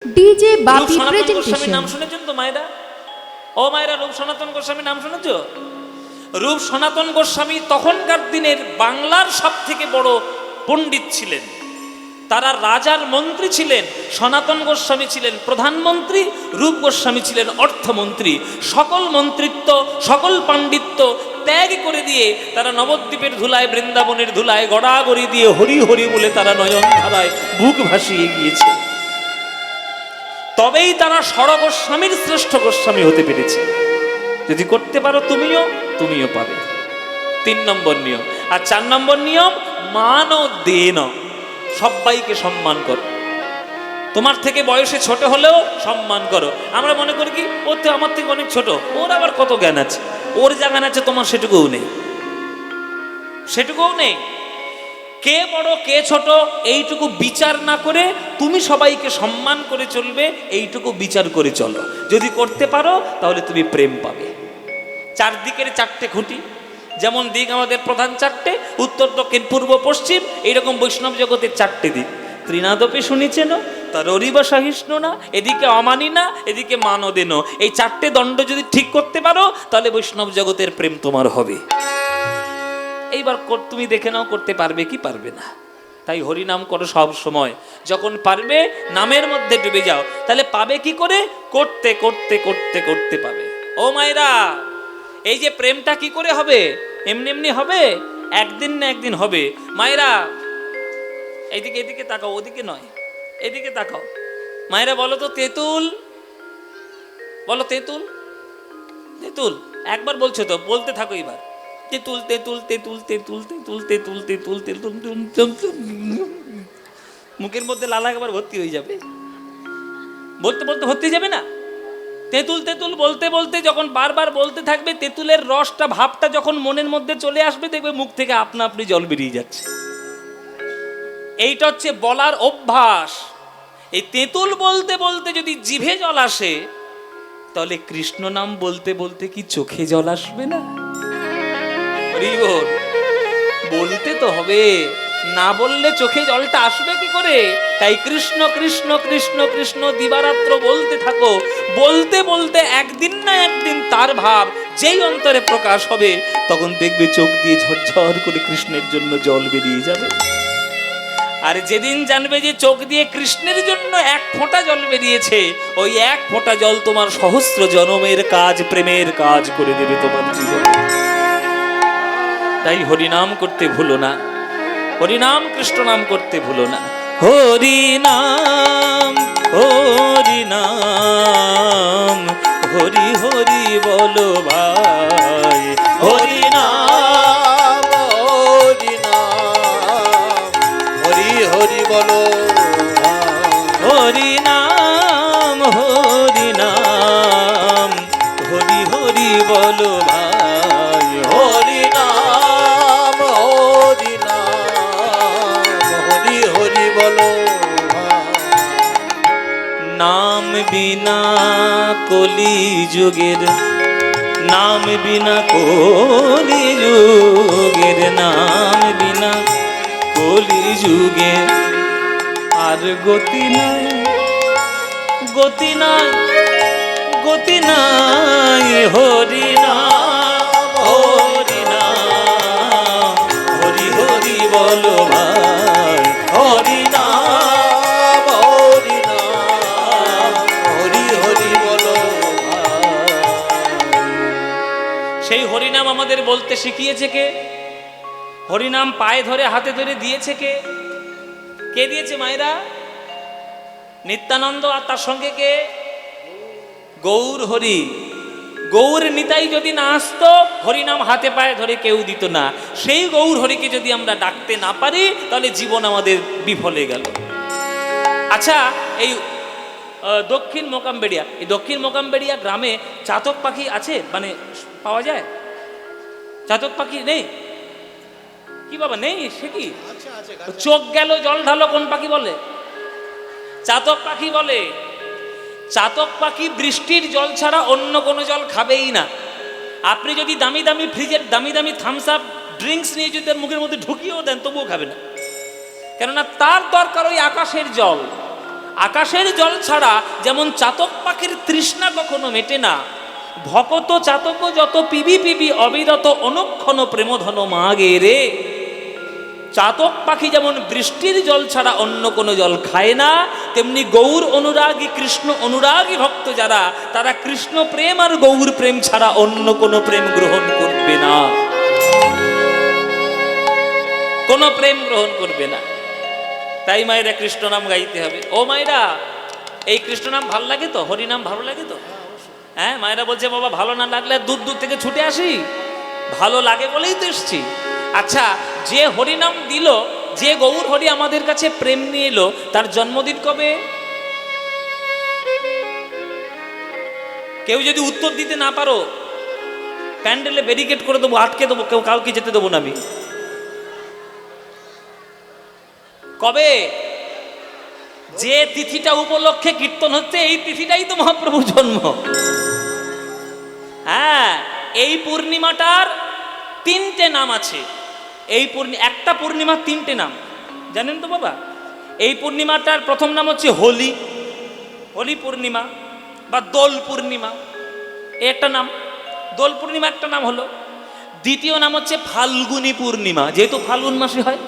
DJ বাপি রূপ সনাতন গোস্বামীর প্রেজেন্টেশন। নাম শুনেছেন তো মায়েরা? ও মায়েরা, রূপ সনাতন গোস্বামীর নাম শুনেছো? রূপ সনাতন গোস্বামী তখনকার দিনের বাংলার সব থেকে বড় পণ্ডিত ছিলেন। তারা রাজার মন্ত্রী ছিলেন। সনাতন গোস্বামী ছিলেন প্রধানমন্ত্রী, রূপ গোস্বামী ছিলেন অর্থমন্ত্রী। সকল মন্ত্রিত্ব, সকল পাণ্ডিত্য ত্যাগ করে দিয়ে তারা নবদ্বীপের ধুলায়, বৃন্দাবনের ধুলায় গড়াগড়ি দিয়ে হরি হরি বলে তারা নয়ন ধারায় বুক ভাসিয়ে গিয়েছে। তবেই তারা স্বরগোস্বামীর শ্রেষ্ঠ গোস্বামী হতে পেরেছে। যদি করতে পারো তুমিও পাবে। 3 নম্বর নিয়ম। আর 4 নম্বর নিয়ম, মান ও দেন। সবাইকে সম্মান করো। তোমার থেকে বয়সে ছোট হলেও সম্মান করো। আমরা মনে করি কি, ও তো আমার থেকে অনেক ছোট, ওর আবার কত জ্ঞান আছে, ওর যা জ্ঞান আছে তোমার সেটুকুও নেই, সেটুকুও নেই। কে বড় কে ছোট এইটুকু বিচার না করে তুমি সবাইকে সম্মান করে চলবে, এইটুকু বিচার করে চলো। যদি করতে পারো তাহলে তুমি প্রেম পাবে। চারদিকের 4টে খুঁটি, যেমন দিক আমাদের প্রধান 4টে, উত্তর দক্ষিণ পূর্ব পশ্চিম, এইরকম বৈষ্ণব জগতের 4টে দিক। ত্রিনাদপে শুনেছেন, তার অরিবা সহিষ্ণু না, এদিকে অমানি না, এদিকে মানও দেন। এই 4টে দণ্ড যদি ঠিক করতে পারো তাহলে বৈষ্ণব জগতের প্রেম তোমার হবে। এইবার তুমি দেখে নাও করতে পারবে কি পারবে না। তাই হরিনাম করো সব সময়। যখন পারবে নামের মধ্যে ডুবে যাও। তাহলে পাবে কি করে? করতে করতে করতে করতে পাবে। ও মায়েরা, এই যে প্রেমটা কি করে হবে? এমনি এমনি হবে? একদিন না একদিন হবে। মায়েরা এইদিকে, এদিকে তাকাও, ওদিকে নয়, এদিকে তাকাও। মায়েরা বলো তো তেঁতুল, বলো তেঁতুল, তেঁতুল। একবার বলছো তো, বলতে থাকো এবার। তেঁতুল তেঁতুল তেঁতুল তেঁতুল তেঁতুল তেঁতুল তেঁতুল তেঁতুল। মুখের মধ্যে লালা একবার ভর্তি হয়ে যাবে। বলতে বলতে ভর্তি যাবে না? তেঁতুল তেঁতুল বলতে বলতে যখন বারবার বলতে থাকবে, তেঁতুলের রসটা, ভাবটা যখন মনের মধ্যে চলে আসবে, দেখবে মুখ থেকে আপনা আপনি জল বেরিয়ে যাচ্ছে। এইটা হচ্ছে বলার অভ্যাস। এই তেঁতুল বলতে বলতে যদি জিভে জল আসে, তাহলে কৃষ্ণ নাম বলতে বলতে কি চোখে জল আসবে না? বলতে তো হবে, না বললে চোখে জলটা আসবে কি করে? তাই কৃষ্ণ কৃষ্ণ কৃষ্ণ কৃষ্ণ দিবারাত্র বলতে থাকো। বলতে বলতে একদিন না একদিন তার ভাব যেই অন্তরে প্রকাশ হবে, তখন দেখবে চোখ দিয়ে ঝরঝর করে কৃষ্ণের জন্য জল বেরিয়ে যাবে। আর যেদিন জানবে যে চোখ দিয়ে কৃষ্ণের জন্য 1 ফোঁটা জল বেরিয়েছে, ওই 1 ফোঁটা জল তোমার সহস্র জনমের কাজ, প্রেমের কাজ করে দেবে তোমার জীবনে। তাই হরিনাম করতে ভুলো না, হরিনাম কৃষ্ণ নাম করতে ভুলো না। হরিনাম হরিনাম হরি হরি বলো ভাই, হরিনাম হরিনাম হরি হরি বলো, হরিনাম হরিনাম হরি হরি বলো ভাই, হরিনাম হরিনাম হরি হরি বলো। নাম বিনা কলি যুগের, নাম বিনা কলি যুগের, নাম বিনা কলি যুগের আর গতি নাই, গতি নাই, গতি নাই। হরিনাম হরিনাম হরি হরি বলো ভাই, হরিনাম হরিনাম হরি হরি বলো। সেই হরিনাম আমাদের বলতে শিখিয়েছে কে? হরিনাম পায়ে ধরে হাতে ধরে দিয়েছে কে? কে দিয়েছে মায়েরা? নিত্যানন্দ। আর তার সঙ্গে কে? গৌর হরি। গৌর নিতাই যদি না আসতো, হরিনাম হাতে পায়ে ধরে কেউ দিত না। সেই গৌর হরিকে যদি আমরা ডাকতে না পারি, তাহলে জীবন আমাদের বিফলে গেল। আচ্ছা, এই দক্ষিণ মোকামবেড়িয়া, এই দক্ষিণ মোকামবেড়িয়া গ্রামে চাতক পাখি আছে? মানে পাওয়া যায়? চাতক পাখি নেই কি বাবা? নেই? সে কি? চোখ গেল জল ঢালো, কোন পাখি বলে? চাতক পাখি বলে। চাতক পাখি বৃষ্টির জল ছাড়া অন্য কোনো জল খাবেই না। আপনি যদি দামি দামি ফ্রিজের দামি দামি থামস আপ ড্রিঙ্কস নিয়ে যদি তার মুখের মধ্যে ঢুকিয়েও দেন, তবুও খাবে না। কেননা তার দরকার ওই আকাশের জল। আকাশের জল ছাড়া যেমন চাতক পাখির তৃষ্ণা কখনো মেটে না, ভকত চাতক যত পিবি পিবি অবিরত অনুক্ষণ প্রেমধন মাগে রে। চাতক পাখি যেমন বৃষ্টির জল ছাড়া অন্য কোনো জল খায় না, তেমনি গৌর অনুরাগী কৃষ্ণ অনুরাগী ভক্ত যারা, তারা কৃষ্ণ প্রেম আর গৌর প্রেম ছাড়া অন্য কোনো প্রেম গ্রহণ করবে না, কোনো প্রেম গ্রহণ করবে না। তাই মায়েরা কৃষ্ণ নাম গাইতে হবে। ও মায়েরা, এই কৃষ্ণ নাম ভালো লাগে তো? হরিনাম ভালো লাগে তো? হ্যাঁ, মায়েরা বলছে বাবা ভালো না লাগলে দূর দূর থেকে ছুটে আসি, ভালো লাগে বলেই তো এসছি। আচ্ছা, যে হরিনাম দিল, যে গৌর হরি আমাদের কাছে প্রেম নিয়ে এলো, তার জন্মদিন কবে? কেউ যদি উত্তর দিতে না পারো, প্যান্ডেলে ব্যারিকেড করে দেবো, আটকে দেবো, কেউ কাউকে যেতে দেবো না আমি। কবে? যে তিথিটা উপলক্ষে কীর্তন হচ্ছে, এই তিথিটাই তো মহাপ্রভুর জন্ম। হ্যাঁ, এই পূর্ণিমাটার তিনটে নাম আছে। এই একটা পূর্ণিমার তিনটে নাম জানেন তো বাবা? এই পূর্ণিমাটার প্রথম নাম হচ্ছে হোলি, হোলি পূর্ণিমা বা দোল পূর্ণিমা, একটা নাম। দোল পূর্ণিমা একটা নাম হলো। দ্বিতীয় নাম হচ্ছে ফাল্গুনী পূর্ণিমা, যেহেতু ফাল্গুন মাসে হয়,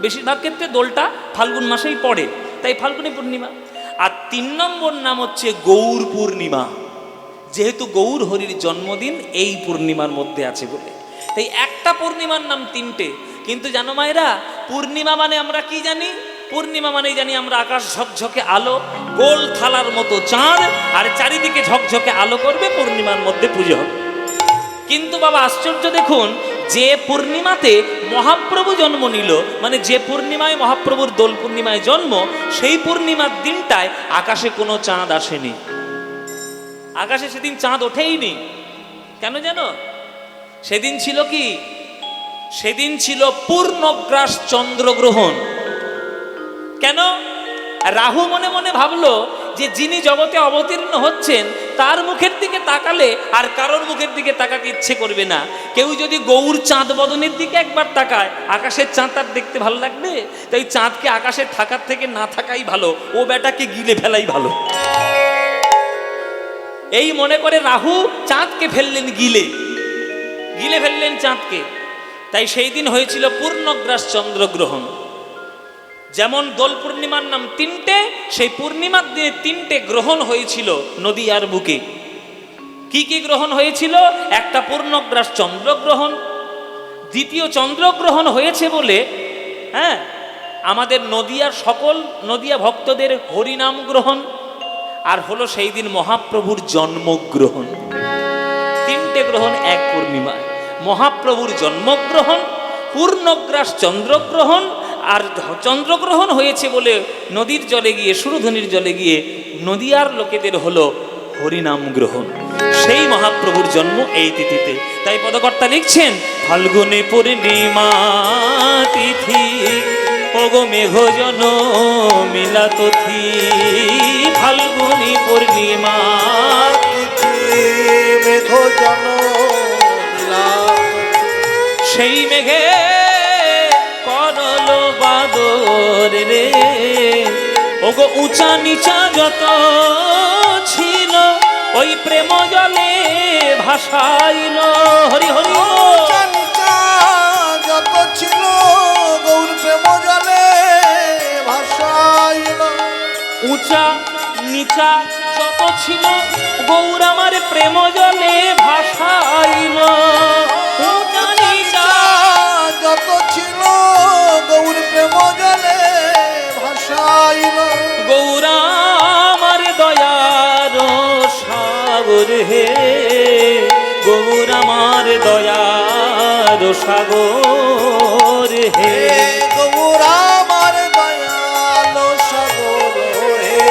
বেশিরভাগ ক্ষেত্রে দোলটা ফাল্গুন মাসেই পড়ে, তাই ফাল্গুনী পূর্ণিমা। আর 3 নম্বর নাম হচ্ছে গৌর পূর্ণিমা, যেহেতু গৌর হরির জন্মদিন এই পূর্ণিমার মধ্যে আছে বলে। তাই একটা পূর্ণিমার নাম তিনটে। কিন্তু জানো মায়েরা, পূর্ণিমা মানে আমরা কি জানি? পূর্ণিমা মানেই জানি আমরা আকাশ ঝকঝকে আলো, গোল থালার মতো চাঁদ, আর চারিদিকে ঝকঝকে আলো করবে, পূর্ণিমার মধ্যে পুজো হবে। কিন্তু বাবা আশ্চর্য দেখুন, যে পূর্ণিমাতে মহাপ্রভু জন্ম নিল, মানে যে পূর্ণিমায় মহাপ্রভুর দোল পূর্ণিমায় জন্ম, সেই পূর্ণিমার দিনটায় আকাশে কোনো চাঁদ আসেনি। আকাশে সেদিন চাঁদ ওঠেইনি। কেন জানো? সেদিন ছিল কি? সেদিন ছিল পূর্ণগ্রাস চন্দ্রগ্রহণ। কেন? রাহু মনে মনে ভাবলো যে যিনি জগতে অবতীর্ণ হচ্ছেন তার মুখের দিকে তাকালে আর কারোর মুখের দিকে তাকাতে ইচ্ছে করবে না। কেউ যদি গৌর চাঁদ বদনের দিকে একবার তাকায়, আকাশের চাঁদ তার দেখতে ভালো লাগবে? তাই চাঁদকে আকাশে থাকার থেকে না থাকাই ভালো, ও বেটাকে গিলে ফেলাই ভালো। এই মনে করে রাহু চাঁদকে ফেললেন গিলে, গিলে ফেললেন চাঁদকে। তাই সেই দিন হয়েছিল পূর্ণগ্রাস চন্দ্রগ্রহণ। যেমন দোল পূর্ণিমার নাম তিনটে, সেই পূর্ণিমার দিনে তিনটে গ্রহণ হয়েছিল নদীয়ার বুকে। কি কি গ্রহণ হয়েছিল? একটা পূর্ণগ্রাস চন্দ্রগ্রহণ, দ্বিতীয় চন্দ্রগ্রহণ হয়েছে বলে হ্যাঁ আমাদের নদীয়ার সকল নদীয়া ভক্তদের হরিনাম গ্রহণ, আর হলো সেই দিন মহাপ্রভুর জন্মগ্রহণ। তিনটে গ্রহণ এক পূর্ণিমায়। মহাপ্রভুর জন্মগ্রহণ, পূর্ণগ্রাস চন্দ্রগ্রহণ, আর চন্দ্রগ্রহণ হয়েছে বলে নদীর জলে গিয়ে, সুরধনির জলে গিয়ে নদীয়ার লোকেদের হলো হরিনাম গ্রহণ। সেই মহাপ্রভুর জন্ম এই তিথিতে। তাই পদকর্তা লিখছেন, ফাল্গুনে পূর্ণিমা তিথি ওগো মেঘজন মিলাতথি। ফাল্গুনি পূর্ণিমা মেঘজন মিলাতথি। সেই মেঘে করল বাদর রে, ওগো উঁচা নিচা যত ছিল ওই প্রেম জলে ভাসাইল। হরি হরি। উঁচা নিচা যত ছিল গৌর প্রেম জলে ভাসাইল। উঁচা নিচা যত ছিল গৌর আমার প্রেম জলে ভাসাইল। উঁচা নিচা যত ছিল গৌর প্রেম জলে ভাসাইল। গৌরা আমার দয়ার সাগর হে, গৌর আমার দয়ার সাগর হে। গৌর আমার দয়াল সাগর হে।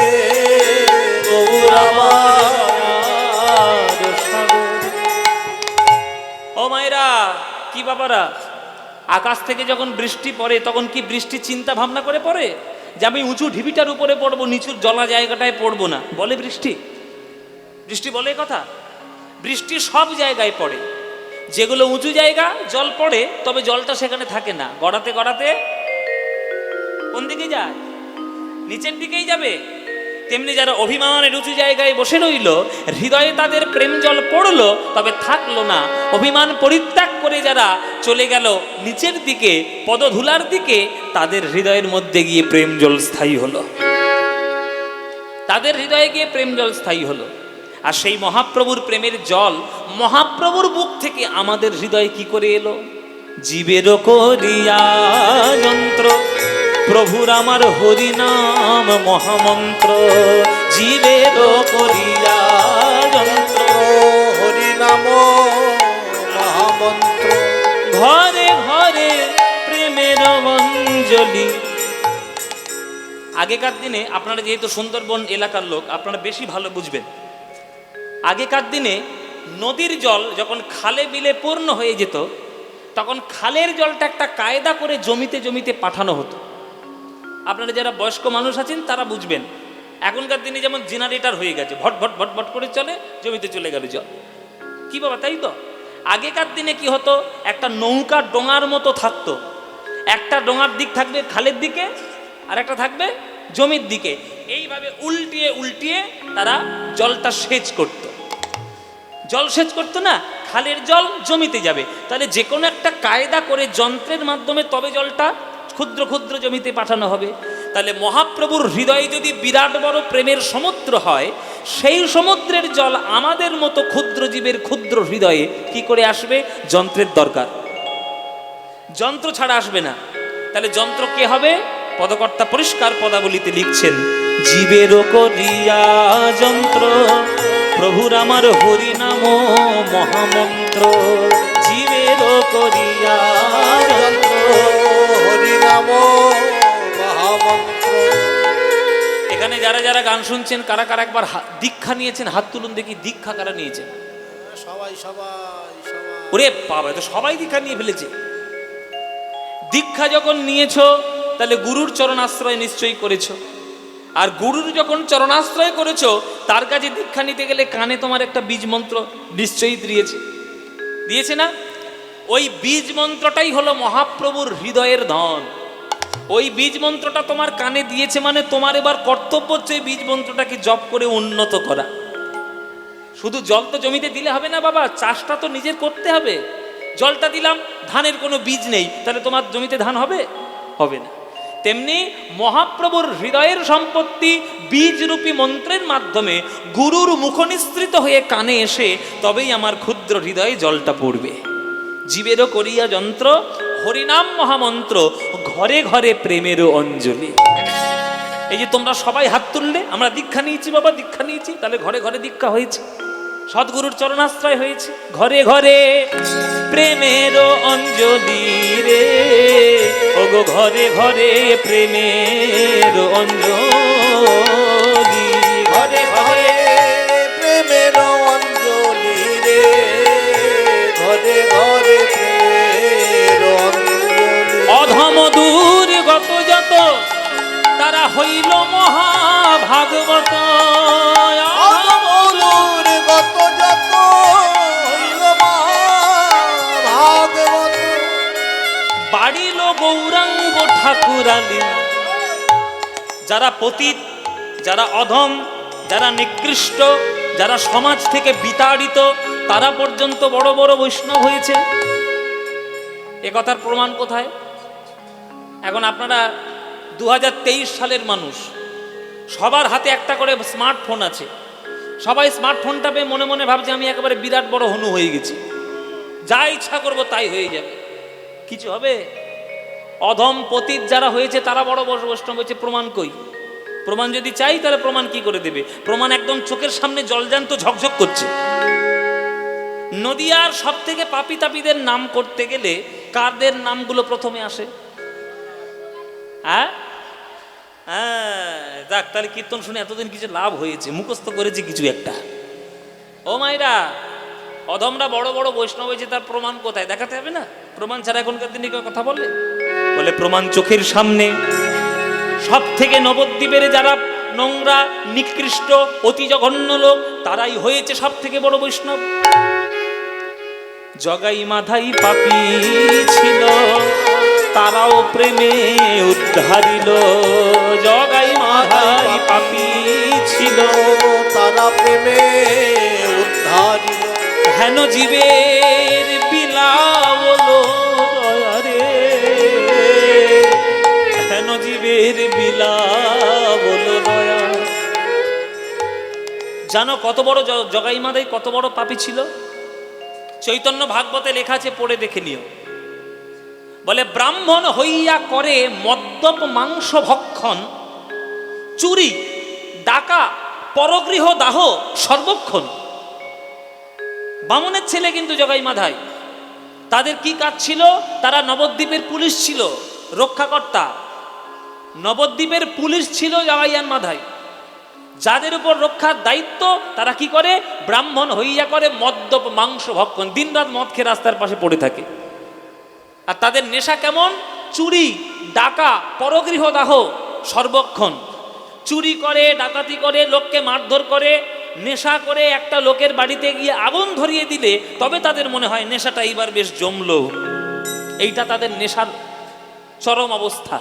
গৌর আমার সাগর। ও মায়েরা, কি বাবারা, আকাশ থেকে যখন বৃষ্টি পড়ে তখন কি বৃষ্টি চিন্তা ভাবনা করে পড়ে যে আমি উঁচু ঢিবিটার উপরে পড়বো, নিচুর জলা জায়গাটায় পড়বো না? বলে বৃষ্টি? বৃষ্টি বলে কথা? বৃষ্টি সব জায়গায় পড়ে। যেগুলো উঁচু জায়গা জল পড়ে, তবে জলটা সেখানে থাকে না, গড়াতে গড়াতে কোন দিকে যায়? নিচের দিকেই যাবে। তেমনি যারা অভিমানের উঁচু জায়গায় বসে রইল, হৃদয়ে তাদের প্রেম জল পড়লো, তবে থাকলো না। অভিমান পরিত্যাগ করে যারা চলে গেল নিচের দিকে, পদধূলার দিকে, তাদের হৃদয়ের মধ্যে গিয়ে প্রেম জল স্থায়ী হলো। তাদের হৃদয়ে গিয়ে প্রেম জল স্থায়ী হলো। আর সেই মহাপ্রভুর প্রেমের জল মহাপ্রভুর বুক থেকে আমাদের হৃদয়ে কি করে এলো? জীবের করিয়া যন্ত্র, প্রভুর আমার হরিনাম মহামন্ত্র। জীবের করিয়া যন্ত্র, হরিনাম মহামন্ত্র। ঘরে ঘরে প্রেমের অঞ্জলি। আগেকার দিনে, আপনারা যেহেতু সুন্দরবন এলাকার লোক, আপনারা বেশি ভালো বুঝবেন। আগেকার দিনে নদীর জল যখন খালে বিলে পূর্ণ হয়ে যেত, তখন খালের জলটা একটা কায়দা করে জমিতে জমিতে পাঠানো হতো। আপনারা যারা বয়স্ক মানুষ আছেন তারা বুঝবেন। এখনকার দিনে যেমন জেনারেটর হয়ে গেছে, ভট ভট ভট ভট করে চলে, জমিতে চলে গেল জল। কি বাবা, তাই তো? আগেকার দিনে কি হতো, একটা নৌকা ডোঙার মতো থাকতো। একটা ডোঙার দিক থাকবে খালের দিকে, আর একটা থাকবে জমির দিকে। এইভাবে উল্টিয়ে উল্টিয়ে তারা জলটা সেচ করত। জল সেচ করতো না, খালের জল জমিতে যাবে। তাহলে যে কোনো একটা কায়দা করে যন্ত্রের মাধ্যমে তবে জলটা ক্ষুদ্র ক্ষুদ্র জমিতে পাঠানো হবে। তাহলে মহাপ্রভুর হৃদয়ে যদি বিরাট বড় প্রেমের সমুদ্র হয়, সেই সমুদ্রের জল আমাদের মতো ক্ষুদ্র জীবের ক্ষুদ্র হৃদয়ে কি করে আসবে? যন্ত্রের দরকার, যন্ত্র ছাড়া আসবে না। তাহলে যন্ত্র কে হবে? পদকর্তা পরিষ্কার পদাবলিতে লিখছেন, জীবের করিয়া যন্ত্র, প্রভুর আমার হরিনাম মহামন্ত্র। জীবের করিয়া যন্ত্র, হরিনাম মহামন্ত্র। এখানে যারা যারা গান শুনছেন, কারা কারা একবার দীক্ষা নিয়েছেন? হাত তুলুন দেখি, দীক্ষা কারা নিয়েছেন? সবাই সবাই সবাই। ওরে বাবা, তো সবাই দীক্ষা নিয়ে ফেলেছে। দীক্ষা যখন নিয়েছ, তাহলে গুরুর চরণাশ্রয় নিশ্চয়ই করেছ। আর গুরুর যখন চরণাশ্রয় করেছো, তার কাছে দীক্ষা নিতে গেলে কানে তোমার একটা বীজ মন্ত্র নিশ্চয়ই দিয়েছে না? ওই বীজ মন্ত্রটাই হলো মহাপ্রভুর হৃদয়ের ধন। ওই বীজ মন্ত্রটা তোমার কানে দিয়েছে মানে তোমার এবার কর্তব্য হচ্ছে বীজ মন্ত্রটাকে জপ করে উন্নত করা। শুধু জল তো জমিতে দিলে হবে না বাবা, চাষটা তো নিজের করতে হবে। জলটা দিলাম, ধানের কোনো বীজ নেই, তাহলে তোমার জমিতে ধান হবে? হবে না। তেমনি মহাপ্রভুর হৃদয়ের সম্পত্তি বীজরূপী মন্ত্রের মাধ্যমে গুরুর মুখনিসৃত হয়ে কানে এসে তবেই আমার ক্ষুদ্র হৃদয়ে জলটা পড়বে। জীবেরও করিয়া যন্ত্র, হরিনাম মহামন্ত্র, ঘরে ঘরে প্রেমেরও অঞ্জলি। এই যে তোমরা সবাই হাত তুললে, আমরা দীক্ষা নিয়েছি বাবা, দীক্ষা নিয়েছি, তাহলে ঘরে ঘরে দীক্ষা হয়েছে, সদ্গুরুর চরণাশ্রয় হয়েছে। ঘরে ঘরে প্রেমেরও অঞ্জলি রে, ওগো ঘরে ঘরে প্রেমের অঞ্জলি। ঘরে ঘরে প্রেমের অঞ্জলি রে, ঘরে ঘরে প্রেমের অঞ্জলি। অধম দূর গত যত, তারা হইল মহাভাগবত। অধমদূর গত যত, হইল মহাভাগবত। বাড়িল গৌরাঙ্গ ঠাকুরালী। যারা পতিত, যারা অধম, যারা নিকৃষ্ট, যারা সমাজ থেকে বিতাড়িত, তারা পর্যন্ত বড় বড় বৈষ্ণব হয়েছে। এ কথার প্রমাণ কোথায়? এখন আপনারা 2023 সালের মানুষ, সবার হাতে একটা করে স্মার্টফোন আছে। সবাই স্মার্টফোনটা পেয়ে মনে মনে ভাবছে আমি একেবারে বিরাট বড় হনু হয়ে গেছি, যা ইচ্ছা করবো তাই হয়ে যাবে। কিছু হবে? অধম পতিত যারা হয়েছে তারা বড় বড় বৈষ্ণব হয়েছে। প্রমাণ কই? প্রমাণ যদি চাই তাহলে প্রমাণ কি করে দেবে? প্রমাণ একদম চোখের সামনে জলজ্যান্ত ঝকঝক করছে। নদিয়ার সব থেকে পাপী তাপীদের নাম করতে গেলে কাদের নামগুলো প্রথমে আসে? হ্যাঁ হ্যাঁ, যাক, তাহলে কীর্তন শুনে এতদিন কিছু লাভ হয়েছে, মুখস্থ করেছে কিছু একটা। ও মাইরা, অধমরা বড় বড় বৈষ্ণব হয়েছে, তার প্রমাণ কোথায়? দেখাতে হবে না? প্রমাণ ছাড়া এখনকার দিনে কেউ কথা বলে? বলে প্রমাণ চোখের সামনে। সব থেকে নবদ্বীপের যারা নোংরা, নিকৃষ্ট, অতি জঘন্য লোক, তারাই হয়েছে সব থেকে বড় বৈষ্ণব। জগাই মাধাই পাপী ছিল, তারাও প্রেমে উদ্ধারিল। জগাই মাধাই পাপী ছিল, তারা প্রেমে উদ্ধারিল। হেন জীবের বিলাবলো দয়া রে, হেন জীবের বিলাবলো দয়া। জানো কত বড় জগাই মাদাই কত বড় পাপী ছিল? চৈতন্য ভাগবতে লেখা আছে, পড়ে দেখে নিও। বলে ব্রাহ্মণ হইয়া করে মদ্যপ মাংস ভক্ষণ, চুরি ডাকা পরগৃহ দাহ সর্বক্ষণ। বামুনের ছেলে কিন্তু জগাই মাধাই। তাদের কি কাজ ছিল? তারা নবদ্বীপের পুলিশ ছিল, রক্ষাকর্তা। নবদ্বীপের পুলিশ ছিল জগাইয়ান মাধাই। যাদের উপর রক্ষার দায়িত্ব, তারা কি করে? ব্রাহ্মণ হইয়া করে মদ্যপ মাংস ভক্ষণ, দিনরাত মদ খেয়ে রাস্তার পাশে পড়ে থাকে। আর তাদের নেশা কেমন? চুরি ডাকা পরগৃহ দাহ সর্বক্ষণ। চুরি করে, ডাকাতি করে, লোককে মারধর করে, নেশা করে। একটা লোকের বাড়িতে গিয়ে আগুন ধরিয়ে দিলে তবে তাদের মনে হয় নেশাটা এইবার বেশ জমলো। এইটা তাদের নেশার চরম অবস্থা।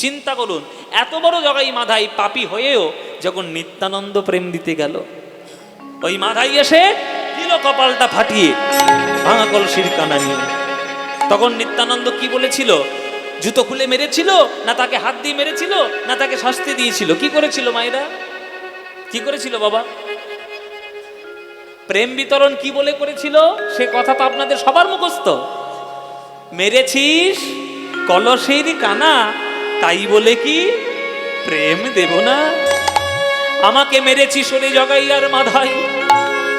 চিন্তা করুন, এত বড় জগাই মাধাই পাপী হয়েও যখন নিত্যানন্দ প্রেম দিতে গেল, ওই মাধাই এসে দিল কপালটা ফাটিয়ে ভাঙা কলসির কানা নিয়ে। তখন নিত্যানন্দ কি বলেছিল? জুতো খুলে মেরেছিল, না তাকে হাত দিয়ে মেরেছিল, না তাকে শাস্তি দিয়েছিল? কি করেছিল মায়েরা? কি করেছিল বাবা? প্রেম বিতরণ কি বলে করেছিল সে কথা তো আপনাদের সবার মুখস্থ। মেরেছিস কলসির কানা, তাই বলে কি প্রেম দেব না? আমাকে মেরেছিস ওরে জগাইয়ার মাধাই,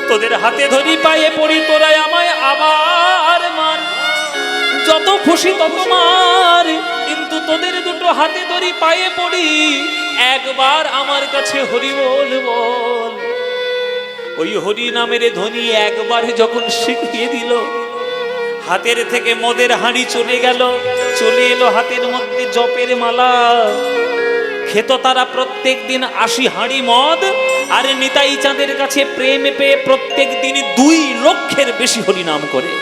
তোদের হাতে ধরি পায়ে পড়ি, তোরাই আমায় আবার মার। যত খুশি তত মার, কিন্তু তোদের দুটো হাতে ধরি পায়ে পড়ি, একবার আমার কাছে হরি বল বল। ওই হরি নামের ধ্বনি একবার যখন শিখিয়ে দিল, হাতের থেকে মদের হাঁড়ি চলে গেল, চলে এলো হাতের মধ্যে জপের মালা। খেত তারা প্রত্যেক দিন 80 হাঁড়ি মদ, আর নিতাই চাঁদের কাছে প্রেম পেয়ে প্রত্যেক দিন 2 লক্ষের বেশি হরি নাম করে।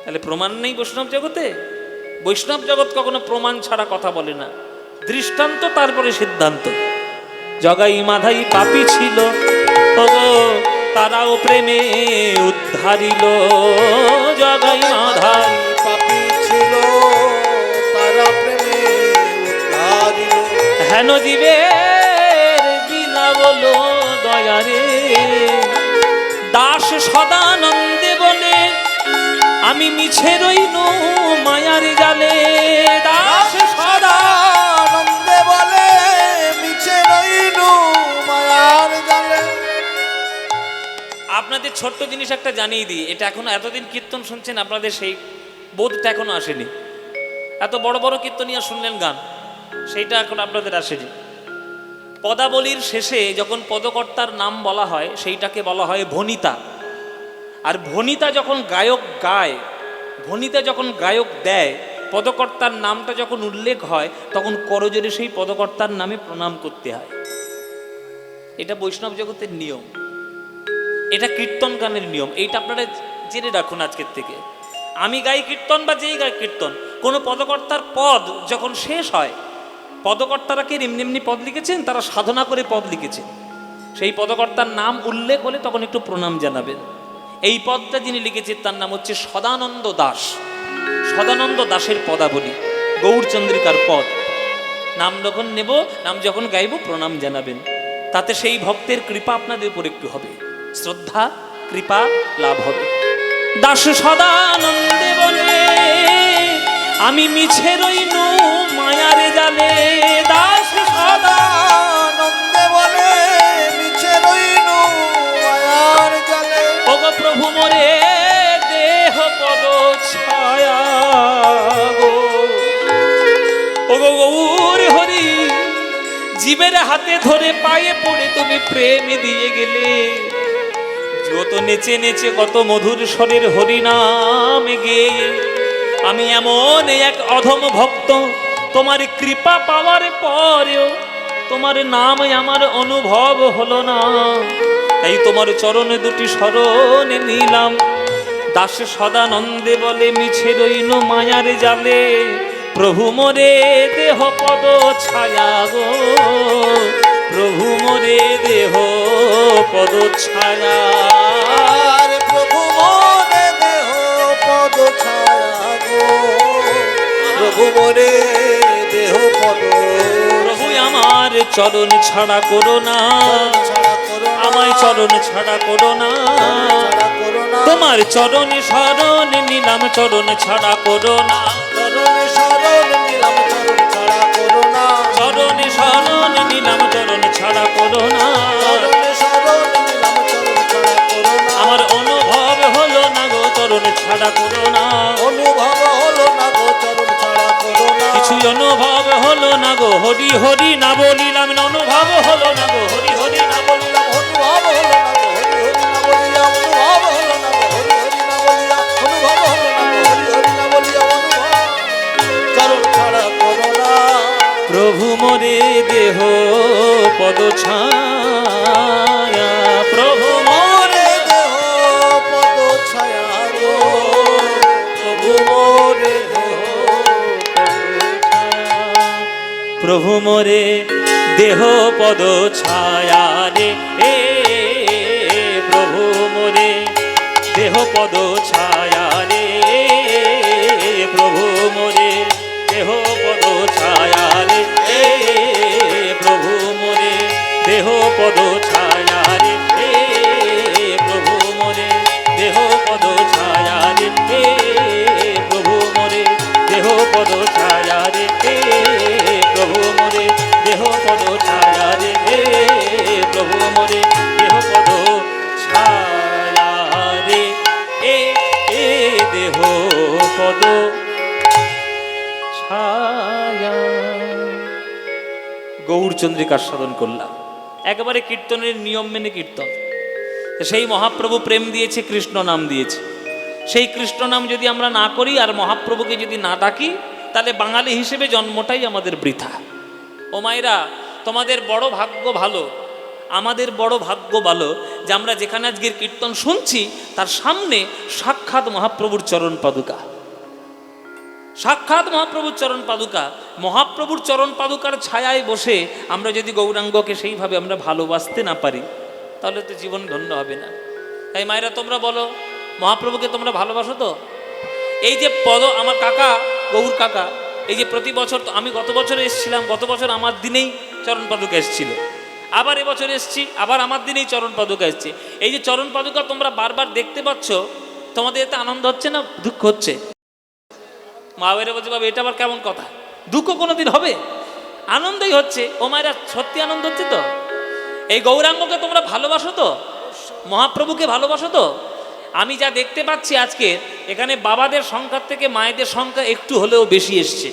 তাহলে প্রমাণ নেই বৈষ্ণব জগতে? বৈষ্ণব জগৎ কখনো প্রমাণ ছাড়া কথা বলে না, দৃষ্টান্ত তারপরে সিদ্ধান্ত। জগাই মাধাই পাপী ছিল, ওগো তারাও প্রেমে উদ্ধারিল। জগাই মাধাই পাপী ছিল, তারা প্রেমে উদ্ধারিল। হেন জীবের বিলাবলো দয়া রে, দাস সদানন্দে বলে আমি মিছে রইনু মায়ার জালে। দাস সদানন্দে বলে মিছে রইনু মায়ার জালে। আপনাদের ছোট্ট জিনিস একটা জানিয়ে দিই, এটা এখনো এতদিন কীর্তন শুনছেন, আপনাদের সেই বোধটা এখনো আসেনি। এত বড় বড় কীর্তনিয়া শুনলেন গান, সেইটা এখন আপনাদের আসেনি। পদাবলীর শেষে যখন পদকর্তার নাম বলা হয়, সেইটাকে বলা হয় ভণিতা। আর ভণিতা যখন গায়ক গায়, ভণিতা যখন গায়ক দেয়, পদকর্তার নামটা যখন উল্লেখ হয়, তখন করজোরে সেই পদকর্তার নামে প্রণাম করতে হয়। এটা বৈষ্ণব জগতের নিয়ম, এটা কীর্তন গানের নিয়ম। এইটা আপনারা জেনে রাখুন আজকের থেকে। আমি গাই কীর্তন বা যেই গাই কীর্তন, কোনো পদকর্তার পদ যখন শেষ হয়, পদকর্তারা কে এমনি এমনি পদ লিখেছেন, তারা সাধনা করে পদ লিখেছেন। সেই পদকর্তার নাম উল্লেখ হলে তখন একটু প্রণাম জানাবেন। এই পদটা যিনি লিখেছেন তার নাম হচ্ছে সদানন্দ দাস। সদানন্দ দাসের পদাবলী, গৌরচন্দ্রিকার পদ। নাম যখন নেব, নাম যখন গাইব, প্রণাম জানাবেন। তাতে সেই ভক্তের কৃপা আপনাদের উপর একটু হবে, শ্রদ্ধা কৃপা লাভ হবে। দাস সদানন্দে বলে আমি মিছে রইনু মায়ার জালে। দাস সদানন্দে বলে মিছে রইনু মায়ার জালে। ওগো প্রভু মোরে দেহ পদ ছায়া গো, ওগো গৌর হরি জীবের হাতে ধরে পায়ে পড়ে তুমি প্রেম দিয়ে গেলে। যত নেচে নেচে কত মধুর স্বরের হরিনাম গেয়ে আমি এমন এক অধম ভক্ত, তোমার কৃপা পাওয়ার পরেও তোমার নাম আমার অনুভব হলো না। তাই তোমার চরণে দুটি শরণ নিলাম। দাস সদানন্দে বলে মিছে রইন মায়ার জালে। প্রভু মোরে দেহ পদ ছায়া গো, প্রভু মোরে দেহ পদ ছায়া, আর প্রভু মোরে দেহ পদ ছায়া গো, প্রভু মোরে দেহ পদ প্রভু আমার চরণ ছাড়া করো না, ছাড়া করো না, আমায় চরণ ছাড়া করো না, ছাড়া করো না, তোমার চরণ শরণ নিলাম চরণ ছাড়া করো না, চরণে শরণ নিলাম চরণ ছাড়া করো না, চরণ শরণ নিলাম চরণ ছাড়া করো না, চরণে শরণ নিলাম চরণ ছাড়া করো না, আমার অনুভব হলো না গো চরণ ছাড়া করো না, অনুভব হলো না গো চরণ ছাড়া করো না, কিছুই অনুভব হলো না গো, হরি হরি না বলিলাম না, অনুভব হলো না গো, হরি হরি না বলিলাম, অনুভব হলো না গো, হরি হরি না বলিয়া অনুভব হলো না গো, হরি হরি না বলিয়া অনুভব হলো না গো, হরি হরি না বলিয়া অনুভব চরণ ছাড়া করো না, প্রভু মোরে দেহ পদ ছায়া, প্রভু মোরে মোরে দেহ পদ ছায়া গো, প্রভু মোরে দেহ প্রভু মোরে দেহ পদ ছায়া রে, প্রভু মোরে দেহ পদ ছায়া রে, প্রভু মোরে দেহ পদ ছায়া রে, প্রভু মোরে দেহ পদ ছায়া রে, প্রভু মোরে দেহ পদ ছায়া রে, প্রভু মোরে দেহ পদ ছায়া রে, প্রভু মোরে দেহ পদ ছায়া রে, প্রভু মোরে দেহ পদ ছায়া রে, দেহ পদ ছায়া। গৌরচন্দ্রিকা সাধন করলাম, একেবারে কীর্তনের নিয়ম মেনে কীর্তন। তো সেই মহাপ্রভু প্রেম দিয়েছে, কৃষ্ণ নাম দিয়েছে। সেই কৃষ্ণ নাম যদি আমরা না করি আর মহাপ্রভুকে যদি না ডাকি, তাহলে বাঙালি হিসেবে জন্মটাই আমাদের বৃথা। ও মায়েরা, তোমাদের বড় ভাগ্য ভালো, আমাদের বড় ভাগ্য ভালো যে আমরা যেখানে আজকের কীর্তন শুনছি তার সামনে সাক্ষাৎ মহাপ্রভুর চরণ পাদুকা, সাক্ষাৎ মহাপ্রভুর চরণ পাদুকা। মহাপ্রভুর চরণ পাদুকার ছায়ায় বসে আমরা যদি গৌরাঙ্গকে সেইভাবে আমরা ভালোবাসতে না পারি, তাহলে তো জীবন ধন্য হবে না। তাই মায়েরা তোমরা বলো, মহাপ্রভুকে তোমরা ভালোবাসো তো? এই যে পদ, আমার কাকা গৌর কাকা, এই যে প্রতি বছর, তো আমি গত বছর এসেছিলাম, গত বছর আমার দিনেই চরণ পাদুকা এসেছিল, আবার এবছর এসেছি, আবার আমার দিনেই চরণ পাদুকা এসছে। এই যে চরণ পাদুকা তোমরা বারবার দেখতে পাচ্ছ, তোমাদের এতে আনন্দ হচ্ছে না দুঃখ হচ্ছে? মা বেরে বলছে, বাবা এটা আবার কেমন কথা, দুঃখ কোনোদিন হবে? আনন্দই হচ্ছে। ও মায়েরা, সত্যি আনন্দ হচ্ছে তো? এই গৌরাঙ্গকে তোমরা ভালোবাসো তো? মহাপ্রভুকে ভালোবাসো তো? আমি যা দেখতে পাচ্ছি আজকে এখানে বাবাদের সংখ্যার থেকে মায়েদের সংখ্যা একটু হলেও বেশি এসছে,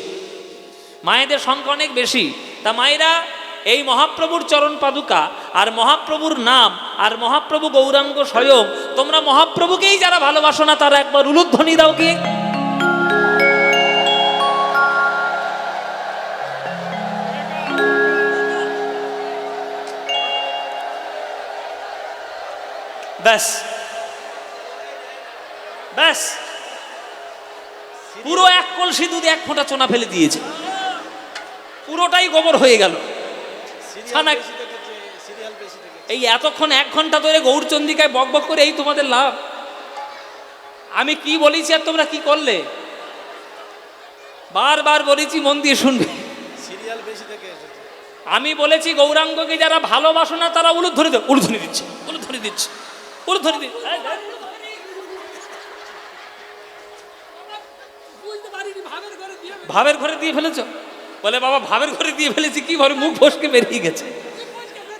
মায়েদের সংখ্যা অনেক বেশি। তা মায়েরা, এই মহাপ্রভুর চরণ পাদুকা আর মহাপ্রভুর নাম আর মহাপ্রভু গৌরাঙ্গ স্বয়ং, তোমরা মহাপ্রভুকেই যারা ভালোবাসো না তারা একবার উলুধ্বনি দাও কি? ব্যাস ব্যাস, পুরো এক কলসি দুধ এক ফোঁটা চোনা ফেলে দিয়েছে, পুরোটাই গোবর হয়ে গেল। এই এতক্ষণ 1 ঘন্টা ধরে গৌরচন্দ্রিকায় বক বক করে এই তোমাদের লাভ। আমি কি বলেছি আর তোমরা কি করলে? বারবার বলেছি, মন দিয়ে শুনবে। আমি বলেছি গৌরাঙ্গকে যারা ভালোবাসো না তারা উলুধ্বনি দাও, উলুধ্বনি দিচ্ছে, উলুধ্বনি দিচ্ছে, উলুধ্বনি দিচ্ছে। ভাবের ঘরে দিয়ে ফেলেছ? বলে বাবা ভাবের ঘরে দিয়ে ফেলেছি, কি ভাবে মুখ ফসকে বেরিয়ে গেছে।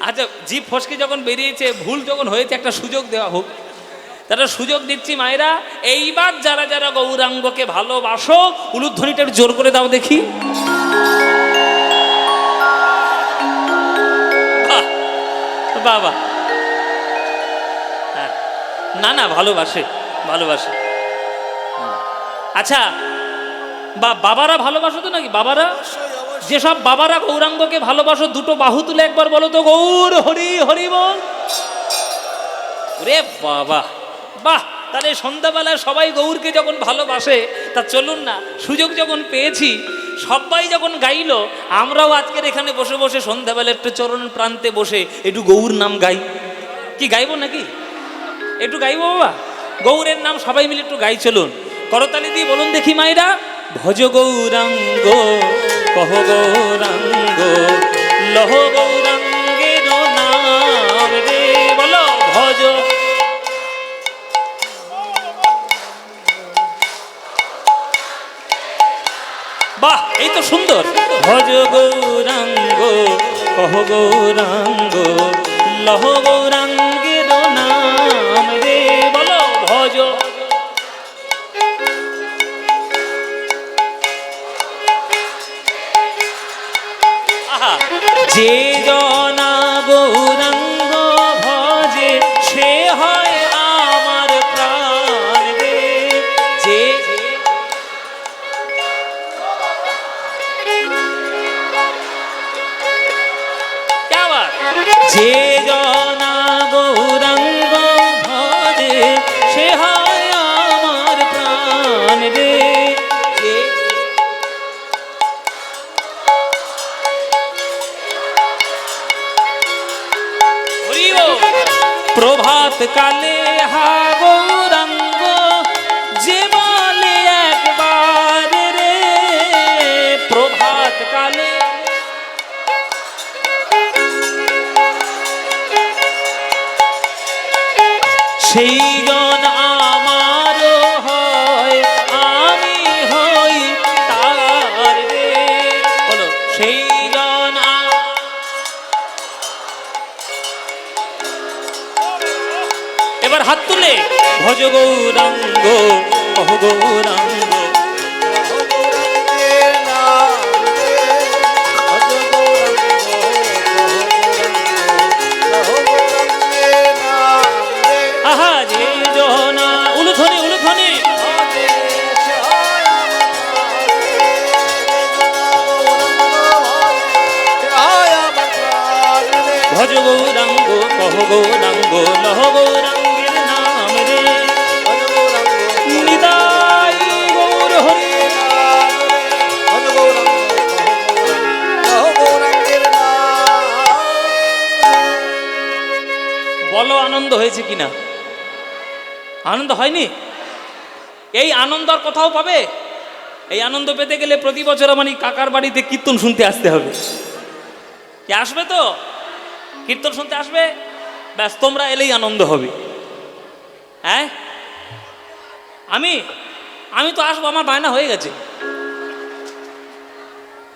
আচ্ছা, জিভ ফসকে যখন বেরিয়েছে, ভুল যখন হয়েছে, একটা সুযোগ দেওয়া হোক। তারা সুযোগ দিচ্ছি মায়েরা, এইবার যারা যারা গৌরাঙ্গকে ভালোবাসো উলুধ্বনিটা একটু জোর করে দাও দেখি। বাবা, হ্যাঁ, না না, ভালোবাসে ভালোবাসে। আচ্ছা, বাবারা ভালোবাসো তো নাকি? বাবারা, যেসব বাবারা গৌরাঙ্গকে ভালোবাসো, দুটো বাহু তুলে একবার বলো তো, গৌর হরি হরি বল। রে বাবা, বাহ! তাহলে সন্ধ্যাবেলায় সবাই গৌরকে যখন ভালোবাসে, তা চলুন না, সুযোগ যখন পেয়েছি সবাই যখন গাইলো, আমরাও আজকের এখানে বসে বসে সন্ধ্যাবেলা একটু চরণ প্রান্তে বসে একটু গৌর নাম গাই। কি গাইবো নাকি? একটু গাইবো বাবা, গৌরের নাম সবাই মিলে একটু গাই চলুন। করতালি দিয়ে বলুন দেখি মায়েরা, ভজ গৌরাঙ্গ কহ গৌরাঙ্গ লহ গৌরাঙ্গের নাম রে, বলো ভজ। বাহ, এই তো সুন্দর। ভজ গৌরাঙ্গ কহ গৌরাঙ্গ লহ গৌরাঙ্গের নাম রে, বলো ভজ। আহা, যে জনা গৌরাঙ্গ ভজে সে হয় আমার প্রাণ রে, যে যে জনা গৌরাঙ্গ ভজে সে হয় আমার প্রাণ রে, যে প্রভাত কালে হা গৌরাঙ্গ যে বলে একবার রে, প্রভাত কালে সেই জন আমার হয় আমি হই তার রে, বলো সেই জন। এবার হাত তুলে ভজ গৌরাঙ্গ কহ গৌরাঙ্গ, আহা যে জনা উলুধ্বনি উলুধ্বনি, ভজ গৌরাঙ্গ কহ গৌরাঙ্গ লহ গৌরাঙ্গের নাম রে, নিতাই গৌর হরি। বলো আনন্দ হয়েছে কিনা? আনন্দ হয়নি? এই আনন্দ আর কোথাও পাবে? এই আনন্দ পেতে গেলে প্রতি বছর আমার কাকার বাড়িতে কীর্তন শুনতে আসতে হবে। কি আসবে তো? কীর্তন শুনতে আসবে? ব্যাস, তোমরা এলেই আনন্দ হবে। হ্যাঁ, আমি তো আসবো, আমার বায়না হয়ে গেছে,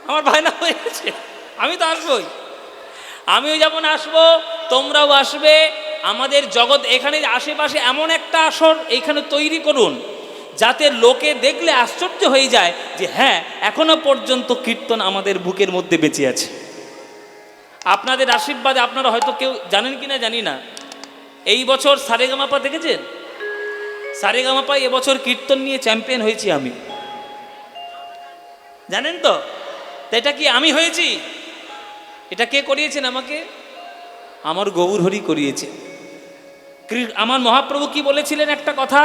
আমার বায়না হয়ে গেছে, আমি তো আসবোই। আমিও যেমন আসবো, তোমরাও আসবে। আমাদের জগৎ এখানে আশেপাশে এমন একটা আসর এইখানে তৈরি করুন যাতে লোকে দেখলে আশ্চর্য হয়ে যায় যে হ্যাঁ, এখনো পর্যন্ত কীর্তন আমাদের বুকের মধ্যে বেঁচে আছে। আপনাদের আশীর্বাদে, আপনারা হয়তো কেউ জানেন কিনা জানি না, এই বছর সারেগামাপা দেখেছেন? সারেগামাপায় এবছর কীর্তন নিয়ে চ্যাম্পিয়ন হয়েছি আমি, জানেন তো? এটা কি আমি হয়েছি? এটা কে করিয়েছেন আমাকে? আমার গৌর হরি করিয়েছে। আমার মহাপ্রভু কি বলেছিলেন একটা কথা,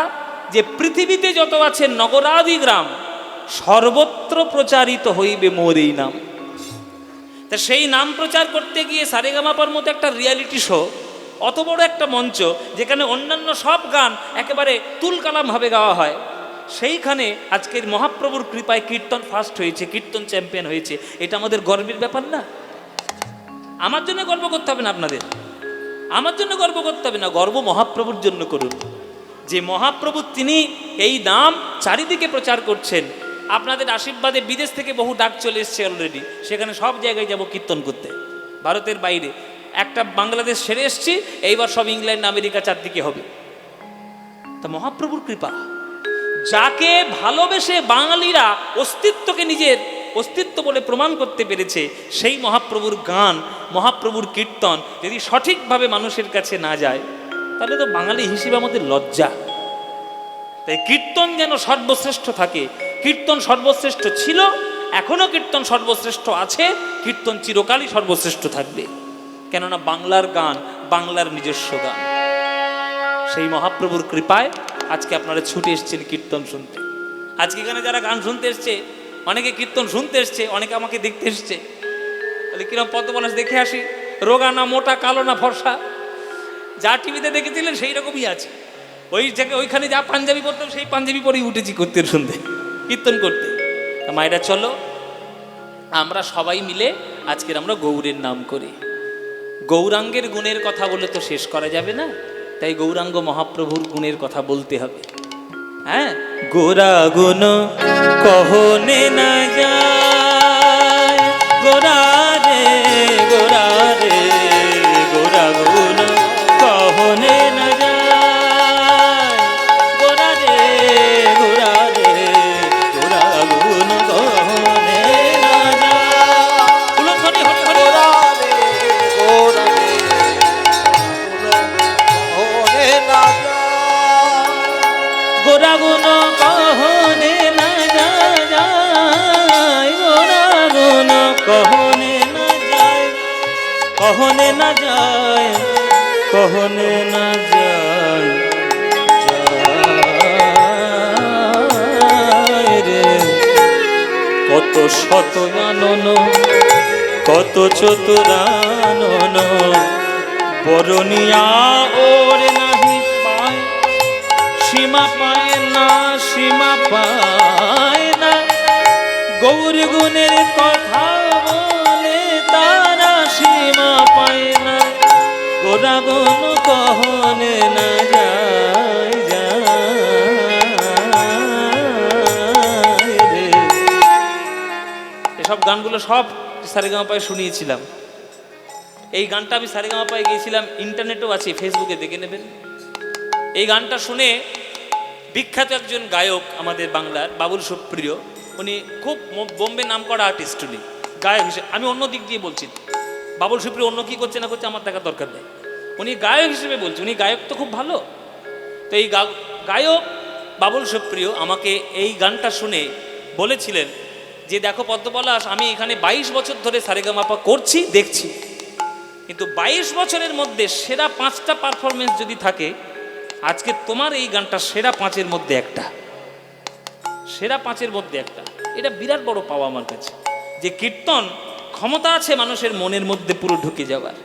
যে পৃথিবীতে যত আছে নগরাদি গ্রাম সর্বত্র প্রচারিত হইবে মোর এই নাম। তা সেই নাম প্রচার করতে গিয়ে সারেগামাপার মতো একটা রিয়ালিটি শো, অত বড় একটা মঞ্চ যেখানে অন্যান্য সব গান একেবারে তুলকালামভাবে গাওয়া হয়, সেইখানে আজকের মহাপ্রভুর কৃপায় কীর্তন ফার্স্ট হয়েছে, কীর্তন চ্যাম্পিয়ন হয়েছে। এটা আমাদের গর্বের ব্যাপার না? আমার জন্য গর্ব করতে হবে না আপনাদের, আমার জন্য গর্ব করতে হবে না, গর্ব মহাপ্রভুর জন্য করুন। যে মহাপ্রভু তিনি এই নাম চারিদিকে প্রচার করছেন। আপনাদের আশীর্বাদে বিদেশ থেকে বহু ডাক চলে এসছে অলরেডি, সেখানে সব জায়গায় যাব কীর্তন করতে, ভারতের বাইরে। একটা বাংলাদেশ সেরে এসছি, এইবার সব ইংল্যান্ড আমেরিকা চারদিকে হবে। তা মহাপ্রভুর কৃপা, যাকে ভালোবেসে বাঙালিরা অস্তিত্বকে নিজের অস্তিত্ব বলে প্রমাণ করতে পেরেছে, সেই মহাপ্রভুর গান, মহাপ্রভুর কীর্তন যদি সঠিকভাবে মানুষের কাছে না যায়, তাহলে তো বাঙালি হিসেবে আমাদের লজ্জা। তাই কীর্তন যেন সর্বশ্রেষ্ঠ থাকে। কীর্তন সর্বশ্রেষ্ঠ ছিল, এখনো কীর্তন সর্বশ্রেষ্ঠ আছে, কীর্তন চিরকালই সর্বশ্রেষ্ঠ থাকবে। কেননা বাংলার গান, বাংলার নিজস্ব গান। সেই মহাপ্রভুর কৃপায় আজকে আপনারা ছুটে এসেছেন কীর্তন শুনতে। আজকে এখানে যারা গান শুনতে এসছে, অনেকে কীর্তন শুনতে এসছে, অনেকে আমাকে দেখতে এসছে। বলে কিরম পদ্মপলাশ দেখে আসি, রোগা না মোটা, কালো না ফর্সা, যা টিভিতে দেখেছিলেন সেই রকমই আছে। ওই জায়গায় ওইখানে যা পাঞ্জাবি পরতাম সেই পাঞ্জাবি পরেই উঠেছি করতে, শুনতে, কীর্তন করতে। তা মায়েরা চলো আমরা সবাই মিলে আজকের আমরা গৌরের নাম করি। গৌরাঙ্গের গুণের কথা বলে তো শেষ করা যাবে না, তাই গৌরাঙ্গ মহাপ্রভুর গুণের কথা বলতে হবে। হ্যাঁ, গোরা গুণ কহনে না যায়, গোরা রে গোরা রে, গোরা গুণ কহনে না যায়, গোরা রে গোরা রে, গোরা গুণ কহনে না যায়। উলুধ্বনি হরি হরি। গোরা রে গোরা রে, ওরে না যায়। গোরা গুণ কহনে না যায়, গোরা গুণ কহনে না যায়, কহনে না যায়, কহনে না যায়, যায় রে। কত শত আনন, কত চতুরানন, বরণিয়া ওরে নাহি পায়, সীমা পায় না, সীমা পায় না। গৌর গুণের কথা বলে তারা সীমা পায় না, গোরা গুণ কহনে না যায়, যায় রে। এসব গানগুলো সব সারেগামাপায় শুনিয়েছিলাম। এই গানটা আমি সারেগামাপায় গিয়েছিলাম, ইন্টারনেটেও আছে, ফেসবুকে দেখে নেবেন। এই গানটা শুনে বিখ্যাত একজন গায়ক আমাদের বাংলার বাবুল সুপ্রিয়, উনি খুব বোম্বে নাম করা আর্টিস্ট, উনি গায়ক হিসেবে, আমি অন্য দিক দিয়ে বলছি, বাবুল সুপ্রিয় অন্য কি করছে না করছে আমার দেখার দরকার নেই, উনি গায়ক হিসেবে বলছি, উনি গায়ক তো খুব ভালো। তো এই গায়ক বাবুল সুপ্রিয় আমাকে এই গানটা শুনে বলেছিলেন যে দেখো পদ্মপলাশ, আমি এখানে 22 বছর ধরে সারেগামাপা করছি, দেখছি, কিন্তু 22 বছরের মধ্যে সেরা 5টা পারফরমেন্স যদি থাকে, আজকে তোমার এই গানটা সেরা 5-এর মধ্যে একটা, সেরা 5-এর মধ্যে একটা। এটা বিরাট বড় পাওয়া আমার কাছে, যে কীর্তন ক্ষমতা আছে মানুষের মনের মধ্যে পুরো ঢুকে যাওয়ার,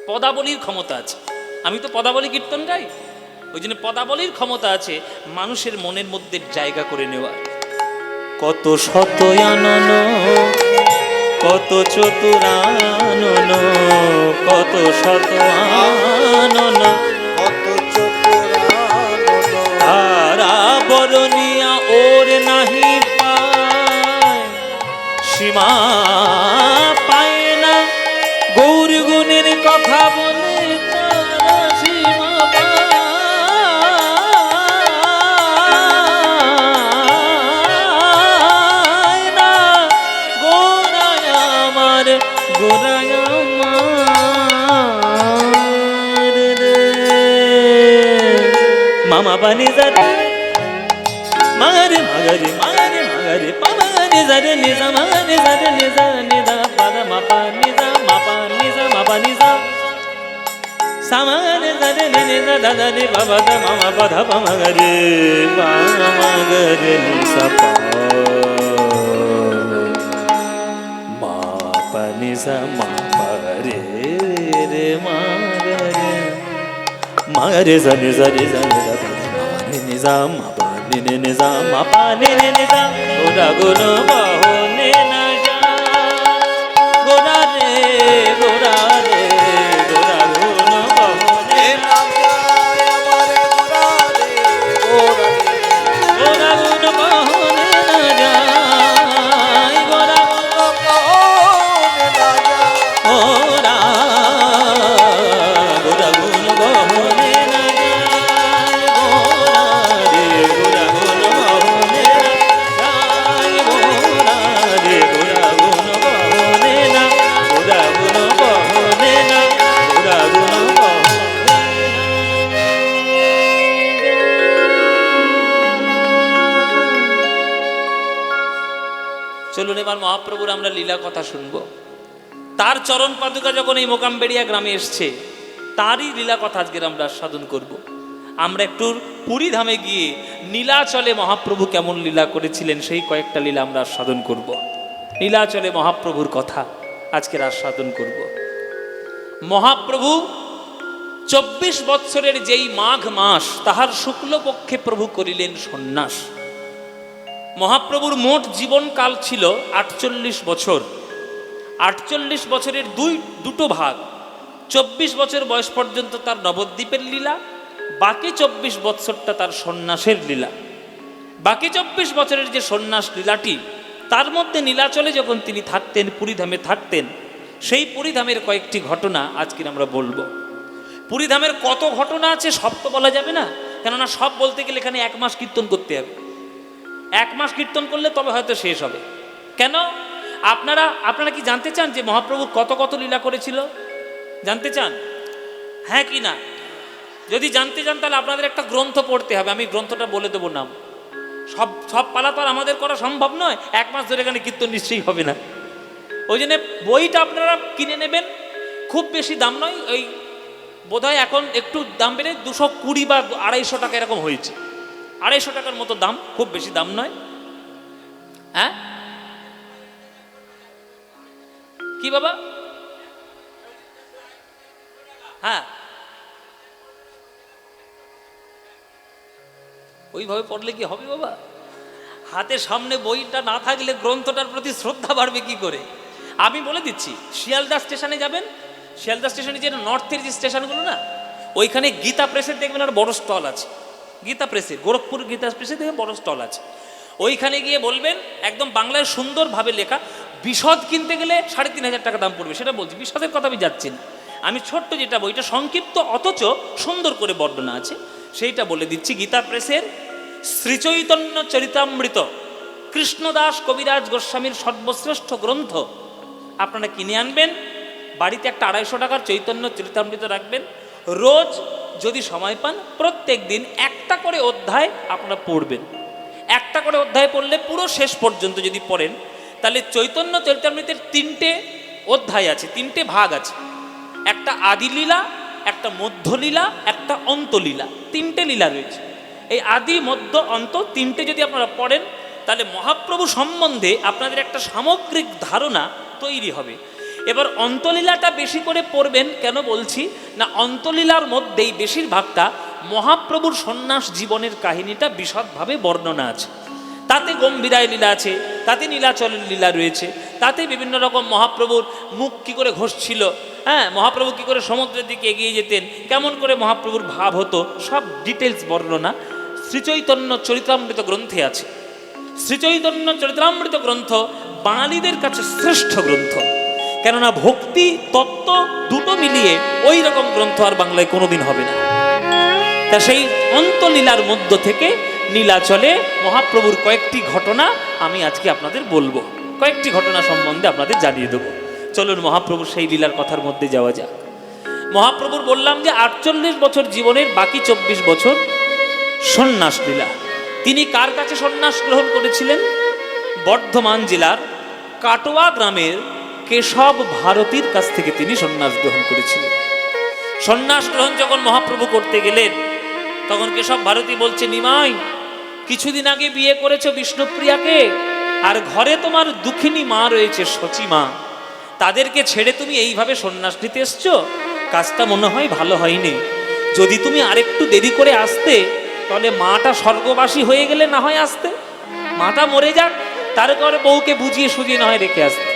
পদাবলীর ক্ষমতা আছে। আমি তো পদাবলী কীর্তন গাই, ওই জন্য পদাবলীর ক্ষমতা আছে মানুষের মনের মধ্যে জায়গা করে নেওয়ার। কত শত আনন, কত চতুরানন, কত শত আনন, কত চতুরানন, তারা বরণিয়া ওর নাহি পায়, সীমা পায় না। গৌর গুণের কথা বলে তারা সীমা পায় না। গোরায় আমার, গোরায় আমার রে। মামা পানি যারে মারে মাগারে, মারে মাগারে, পামারে যারে নিজা, মারে যারে নিজা, নিজা পাদা মাপা নিজা, মাপা নিজা, মাপা নিজা, সামারে যারে নিজা, দাদা রে বাবা দা মামা পাধা পামাগারে, পামাগারে নিসা পা, মাপা নিজা, মাপা রে রে মাগারে, মাগারে যারে যারে যারে দাদা মারে নিজা, মাপা নে নিজা, মাপা নে নিজা, গোরা গুণ কহনে না যায়, গোরা রে গোরা রে, গোরা গুণ কহনে না যায় আমারে গোরা রে গোরা রে, গোরা গুণ কহনে না যায়, গোরা কহনে না যায়। গোরা, গোরা গুণ কহনে না যায়, গোরা রে গোরা গুণ কহনে না যায়, গোরা রে গোরা গুণ কহনে না, গোরা গুণ কহনে না, গোরা গুণ কহনে না। চলুন এবার মহাপ্রভুর আমরা লীলা কথা শুনবো। তার চরণ পাদুকা যখন এই মোকামবেড়িয়া গ্রামে এসছে, তারই লীলা কথা আজকের আমরা সাধন করব। আমরা একটু পুরী ধামে গিয়ে নীলাচলে মহাপ্রভু কেমন লীলা করেছিলেন সেই কয়েকটা লীলা আমরা আস্বাদন করব। নীলাচলে মহাপ্রভুর কথা আজকের আস্বাদন করব। মহাপ্রভু 24 বৎসরের যেই মাঘ মাস তাহার শুক্লপক্ষে প্রভু করিলেন সন্ন্যাস। মহাপ্রভুর মোট জীবনকাল ছিল 48 বছর। 48 বছরের দুটো ভাগ, 24 বছর বয়স পর্যন্ত তার নবদ্বীপের লীলা, বাকি 24 বৎসরটা তার সন্ন্যাসের লীলা। বাকি 24 বছরের যে সন্ন্যাস লীলাটি, তার মধ্যে নীলাচলে যখন তিনি থাকতেন, পুরীধামে থাকতেন, সেই পুরীধামের কয়েকটি ঘটনা আজকে আমরা বলবো। পুরীধামের কত ঘটনা আছে সব তো বলা যাবে না, কেননা সব বলতে গেলে এখানে 1 মাস কীর্তন করতে হবে। 1 মাস কীর্তন করলে তবে হয়তো শেষ হবে। কেন? আপনারা কি জানতে চান যে মহাপ্রভু কত কত লীলা করেছিল? জানতে চান? হ্যাঁ কি না? যদি জানতে চান তাহলে আপনাদের একটা গ্রন্থ পড়তে হবে। আমি গ্রন্থটা বলে দেবো নাম। সব পালা তো আর আমাদের করা সম্ভব নয়। 1 মাস ধরে এখানে কীর্তন নিশ্চয়ই হবে না। ওই জন্য বইটা আপনারা কিনে নেবেন, খুব বেশি দাম নয়। ওই বোধহয় এখন একটু দাম বেড়ে 220 বা 250 টাকা এরকম হয়েছে। 250 টাকার মতো দাম, খুব বেশি দাম নয়। হ্যাঁ কি বাবা? হ্যাঁ, ওইভাবে পড়লে কি হবে বাবা? হাতের সামনে বইটা না থাকলে গ্রন্থটার প্রতি শ্রদ্ধা বাড়বে কি করে? আমি বলে দিচ্ছি, শিয়ালদা স্টেশনে যাবেন। শিয়ালদা স্টেশনে যে নর্থের যে স্টেশনগুলো না, ওইখানে গীতা প্রেসের দেখবেন আর বড় স্টল আছে। গীতা প্রেসে, গোরখপুর গীতা প্রেসে দেখে বড় স্টল আছে। ওইখানে গিয়ে বলবেন, একদম বাংলায় সুন্দরভাবে লেখা, বিশদ কিনতে গেলে 3500 টাকা দাম পড়বে। সেটা বলছি, বিশদের কথা আমি যাচ্ছি না। আমি ছোট্ট যেটা বইটা সংক্ষিপ্ত অথচ সুন্দর করে বর্ণনা আছে সেইটা বলে দিচ্ছি। গীতা প্রেসের শ্রীচৈতন্য চরিতামৃত, কৃষ্ণদাস কবিরাজ গোস্বামীর সর্বশ্রেষ্ঠ গ্রন্থ আপনারা কিনে আনবেন। বাড়িতে একটা 250 টাকার চৈতন্য চরিতামৃত রাখবেন। রোজ যদি সময় পান প্রত্যেক দিন একটা করে অধ্যায় আপনারা পড়বেন। একটা করে অধ্যায় পড়লে পুরো শেষ পর্যন্ত যদি পড়েন, তাহলে চৈতন্য চরিতামৃতের 3টে অধ্যায় আছে, 3টে ভাগ আছে। একটা আদিলীলা, একটা মধ্যলীলা, একটা অন্তলীলা। 3টে লীলা রয়েছে। এই আদি, মধ্য, অন্ত 3টে যদি আপনারা পড়েন, তাহলে মহাপ্রভু সম্বন্ধে আপনাদের একটা সামগ্রিক ধারণা তৈরি হবে। এবার অন্তলীলাটা বেশি করে পড়বেন। কেন বলছি না, অন্তলীলার মধ্যেই বেশিরভাগটা মহাপ্রভুর সন্ন্যাস জীবনের কাহিনীটা বিশদভাবে বর্ণনা আছে। তাতে গম্ভীরায় লীলা আছে, তাতে নীলাচলের লীলা রয়েছে, তাতে বিভিন্ন রকম মহাপ্রভুর মুখ কী করে ঘষছিল, হ্যাঁ, মহাপ্রভু কী করে সমুদ্রের দিকে এগিয়ে যেতেন, কেমন করে মহাপ্রভুর ভাব হতো, সব ডিটেলস বর্ণনা শ্রীচৈতন্য চরিতামৃত গ্রন্থে আছে। শ্রীচৈতন্য চরিতামৃত গ্রন্থ বাঙালিদের কাছে শ্রেষ্ঠ গ্রন্থ। কেননা ভক্তি তত্ত্ব দুটো মিলিয়ে ওই রকম গ্রন্থ আর বাংলায় কোনোদিন হবে না। তা সেই অন্তলীলার মধ্য থেকে নীলাচলে মহাপ্রভুর কয়েকটি ঘটনা আমি আজকে আপনাদের বলবো। কয়েকটি ঘটনা সম্বন্ধে আপনাদের জানিয়ে দেবো। চলুন মহাপ্রভুর সেই লীলার কথার মধ্যে যাওয়া যাক। মহাপ্রভুর বললাম যে 48 বছর জীবনের বাকি 24 বছর সন্ন্যাস লীলা। তিনি কার কাছে সন্ন্যাস গ্রহণ করেছিলেন? বর্ধমান জেলার কাটোয়া গ্রামের কেশব ভারতীর কাছ থেকে তিনি সন্ন্যাস গ্রহণ করেছিলেন। সন্ন্যাস গ্রহণ যখন মহাপ্রভু করতে গেলেন, তখন কেশব ভারতী বলছে, নিমাই, কিছুদিন আগে বিয়ে করেছো বিষ্ণুপ্রিয়াকে, আর ঘরে তোমার দুঃখিনী মা রয়েছে, শচী মা, তাদেরকে ছেড়ে তুমি এইভাবে সন্ন্যাস নিতে এসছো, কাজটা মনে হয় ভালো হয়নি। যদি তুমি আরেকটু দেরি করে আসতে, তাহলে মাটা স্বর্গবাসী হয়ে গেলে না হয় আসতে, মাটা মরে যাক, তারপরে বউকে বুঝিয়ে সুঝিয়ে না হয় রেখে আসতে।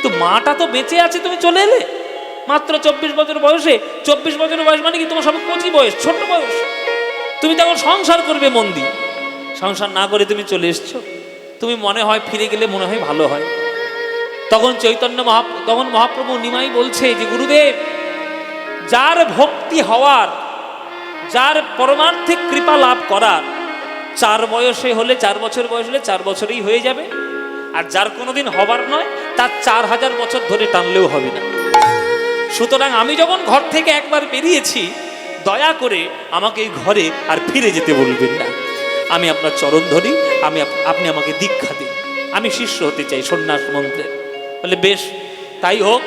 তো মাটা তো বেঁচে আছে, তুমি চলে এলে মাত্র 24 বছর বয়সে। 24 বছরের বয়স মানে কি তোমার সব কচি বয়স, ছোট বয়স। তুমি তখন সংসার করবে মন দিয়ে, সংসার না করে তুমি চলে এসছো। তুমি মনে হয় ফিরে গেলে মনে হয় ভালো হয়। তখন তখন মহাপ্রভু নিমাই বলছে যে, গুরুদেব, যার ভক্তি হওয়ার, যার পরমার্থিক কৃপা লাভ করার, 4 বছর বয়স হলে 4 বছরেই হয়ে যাবে। আর যার কোনোদিন হবার নয়, তার 4000 বছর ধরে টানলেও হবে না। সুতরাং আমি যখন ঘর থেকে একবার বেরিয়েছি, দয়া করে আমাকে এই ঘরে আর ফিরে যেতে বলবেন না। আমি আপনার চরণ ধরি, আপনি আমাকে দীক্ষা দিন, আমি শিষ্য হতে চাই সন্ন্যাস মন্ত্রের। বলে, বেশ, তাই হোক,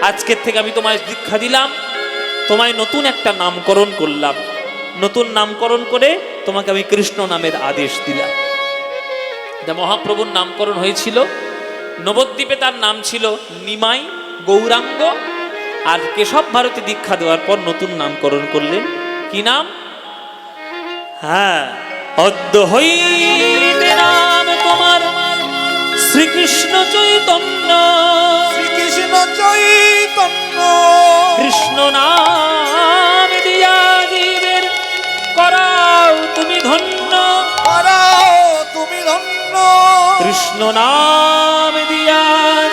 আজকের থেকে আমি তোমায় দীক্ষা দিলাম, তোমায় নতুন একটা নামকরণ করলাম। নতুন নামকরণ করে তোমাকে আমি কৃষ্ণ নামের আদেশ দিলাম। মহাপ্রভুর নামকরণ হয়েছিল, নবদ্বীপে তার নাম ছিল নিমাই গৌরাঙ্গ, আর কেশব ভারতী দীক্ষা দেওয়ার পর নতুন নামকরণ করলেন। কি নাম? হ্যাঁ, অদ্য হইতে নাম তোমার শ্রীকৃষ্ণ চৈতন্য। শ্রীকৃষ্ণ চৈতন্য। কৃষ্ণ নাম দিয়া জীবের করাও তুমি ধন্য। করাও তুমি ধন্য। কৃষ্ণ নাম দিয়া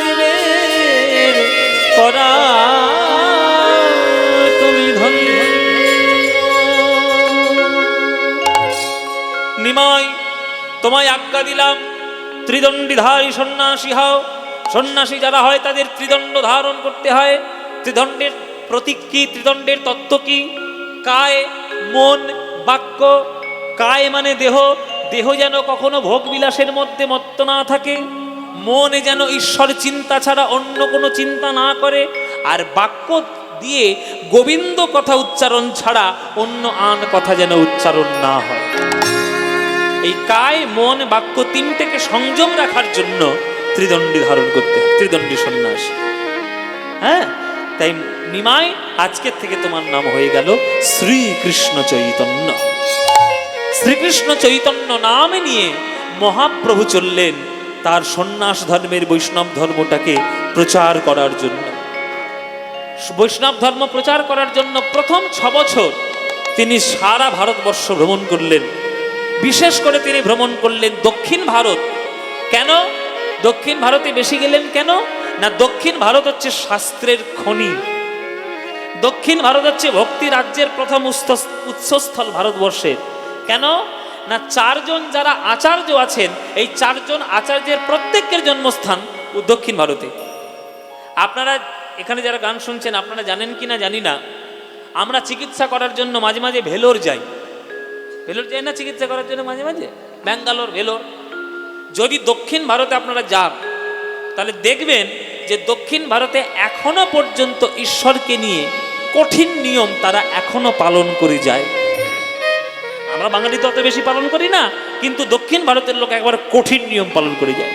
জীবের করাও তুমি ধন্য। নিমাই, তোমায় আজ্ঞা দিলাম, ত্রিদণ্ডীধারী সন্ন্যাসী হও। সন্ন্যাসী যারা হয় তাদের ত্রিদণ্ড ধারণ করতে হয়। ত্রিদণ্ডের প্রতীক কি? ত্রিদণ্ডের তত্ত্ব কি? কায়, মন, বাক্য। কায় মানে দেহ, দেহ যেন কখনো ভোগ বিলাসের মধ্যে মত্ত না থাকে। মনে যেন ঈশ্বর চিন্তা ছাড়া অন্য কোনো চিন্তা না করে। আর বাক্য দিয়ে গোবিন্দ কথা উচ্চারণ ছাড়া অন্য আন কথা যেন উচ্চারণ না হয়। এই কায়, মন, বাক্য তিনটেকে সংযম রাখার জন্য ত্রিদণ্ডী ধারণ করতে হয়, ত্রিদণ্ডী সন্ন্যাস। হ্যাঁ, তাই নিমাই, আজকের থেকে তোমার নাম হয়ে গেল শ্রীকৃষ্ণ চৈতন্য। শ্রীকৃষ্ণ চৈতন্য নামে নিয়ে মহাপ্রভু চললেন তার সন্ন্যাস ধর্মের, বৈষ্ণব ধর্মটাকে প্রচার করার জন্য। বৈষ্ণব ধর্ম প্রচার করার জন্য প্রথম 6 বছর তিনি সারা ভারতবর্ষ ভ্রমণ করলেন। বিশেষ করে তিনি ভ্রমণ করলেন দক্ষিণ ভারত। কেন দক্ষিণ ভারতে বেশি গেলেন? কেন না, দক্ষিণ ভারত হচ্ছে শাস্ত্রের খনি। দক্ষিণ ভারত হচ্ছে ভক্তি রাজ্যের প্রথম উৎসস্থল ভারতবর্ষের। কেন না, 4 জন যারা আচার্য আছেন, এই 4 জন আচার্যের প্রত্যেকের জন্মস্থান দক্ষিণ ভারতে। আপনারা এখানে যারা গান শুনছেন, আপনারা জানেন কি না জানি না, আমরা চিকিৎসা করার জন্য মাঝে মাঝে ভেলোর যাই। ভেলোর যাই না চিকিৎসা করার জন্য মাঝে মাঝে, ব্যাঙ্গালোর, ভেলোর। যদি দক্ষিণ ভারতে আপনারা যান তাহলে দেখবেন যে দক্ষিণ ভারতে এখনো পর্যন্ত ঈশ্বরকে নিয়ে কঠিন নিয়ম তারা এখনো পালন করে যায়। আমরা বাঙালি তো অত বেশি পালন করি না, কিন্তু দক্ষিণ ভারতের লোক একবার কঠিন নিয়ম পালন করে যায়।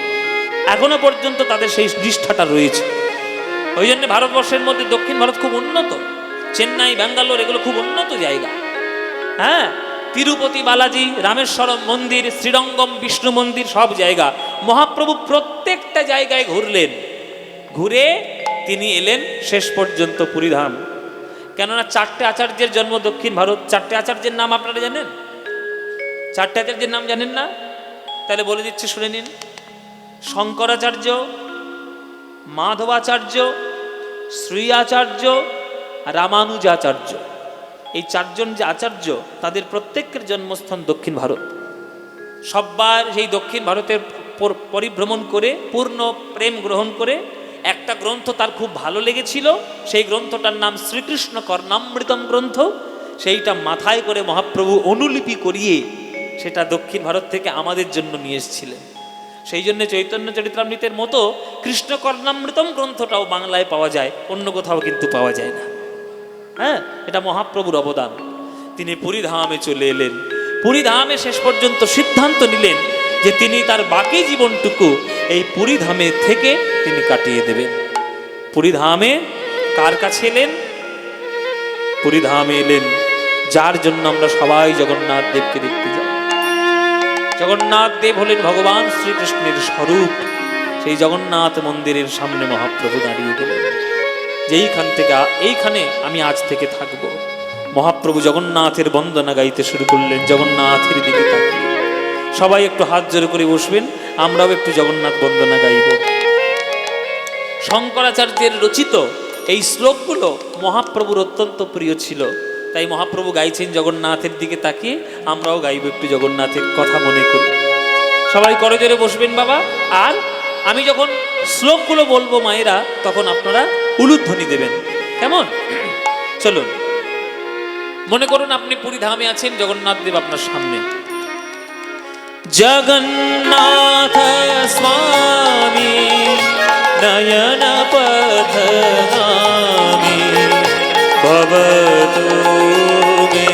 এখনো পর্যন্ত তাদের সেই নিষ্ঠাটা রয়েছে। ওই জন্য ভারতবর্ষের মধ্যে দক্ষিণ ভারত খুব উন্নত। চেন্নাই, ব্যাঙ্গালোর এগুলো খুব উন্নত জায়গা। হ্যাঁ, তিরুপতি বালাজি, রামেশ্বরম মন্দির, শ্রীরঙ্গম বিষ্ণু মন্দির, সব জায়গা মহাপ্রভু প্রত্যেকটা জায়গায় ঘুরলেন। ঘুরে তিনি এলেন শেষ পর্যন্ত পুরীধাম। কেননা 4টে আচার্যের জন্ম দক্ষিণ ভারত। 4টে আচার্যের নাম আপনারা জানেন? 4টে আচার্যের নাম জানেন না? তাহলে বলে দিচ্ছি, শুনে নিন। শঙ্করাচার্য, মাধবাচার্য, শ্রী আচার্য, রামানুজাচার্য। এই 4 জন যে আচার্য, তাদের প্রত্যেকের জন্মস্থান দক্ষিণ ভারত। সববার সেই দক্ষিণ ভারতের পরিভ্রমণ করে পূর্ণ প্রেম গ্রহণ করে একটা গ্রন্থ তার খুব ভালো লেগেছিল। সেই গ্রন্থটার নাম শ্রীকৃষ্ণ কর্ণামৃতম গ্রন্থ। সেইটা মাথায় করে মহাপ্রভু অনুলিপি করিয়ে সেটা দক্ষিণ ভারত থেকে আমাদের জন্য নিয়ে এসেছিলেন। সেই জন্য চৈতন্য চরিতামৃতের মতো কৃষ্ণ কর্ণামৃতম গ্রন্থটাও বাংলায় পাওয়া যায়, অন্য কোথাও কিন্তু পাওয়া যায় না। হ্যাঁ, এটা মহাপ্রভুর অবদান। তিনি পুরীধামে চলে এলেন। পুরীধামে শেষ পর্যন্ত সিদ্ধান্ত নিলেন যে তিনি তার বাকি জীবনটুকু এই পুরীধামে থেকে তিনি কাটিয়ে দেবেন। পুরীধামে কার কাছে এলেন? পুরীধামে এলেন যার জন্য আমরা সবাই জগন্নাথ দেবকে দেখতে যাই। জগন্নাথ দেব হলেন ভগবান শ্রীকৃষ্ণের স্বরূপ। সেই জগন্নাথ মন্দিরের সামনে মহাপ্রভু দাঁড়িয়ে গেলেন, যেইখান থেকে এইখানে আমি আজ থেকে থাকব। মহাপ্রভু জগন্নাথের বন্দনা গাইতে শুরু করলেন, জগন্নাথের দিকে তাকিয়ে। সবাই একটু হাত জোড় করে বসবেন, আমরাও একটু জগন্নাথ বন্দনা গাইব। শঙ্করাচার্যের রচিত এই শ্লোকগুলো মহাপ্রভুর অত্যন্ত প্রিয় ছিল, তাই মহাপ্রভু গাইছেন জগন্নাথের দিকে তাকিয়ে। আমরাও গাইব একটু জগন্নাথের কথা মনে করি। সবাই করজোরে বসবেন বাবা। আর আমি যখন শ্লোকগুলো বলবো মায়েরা, তখন আপনারা উলুধ্বনি দেবেন। কেমন? চলুন, মনে করুন আপনি পুরীধামে আছেন, জগন্নাথ দেব আপনার সামনে। জগন্নাথ স্বামী নয়ন পথগামী ভবতু মে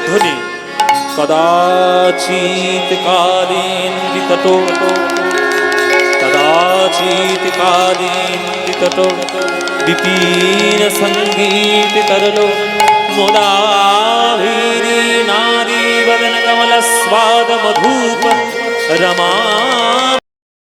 ধ্বনি কদাচিৎ কালীন বিতটো কদাচিৎ কালীন বিতটো বিপিন সঙ্গীত তরলো মুদাভীরি নারী বদন কমল স্বাদ মধুপ রমা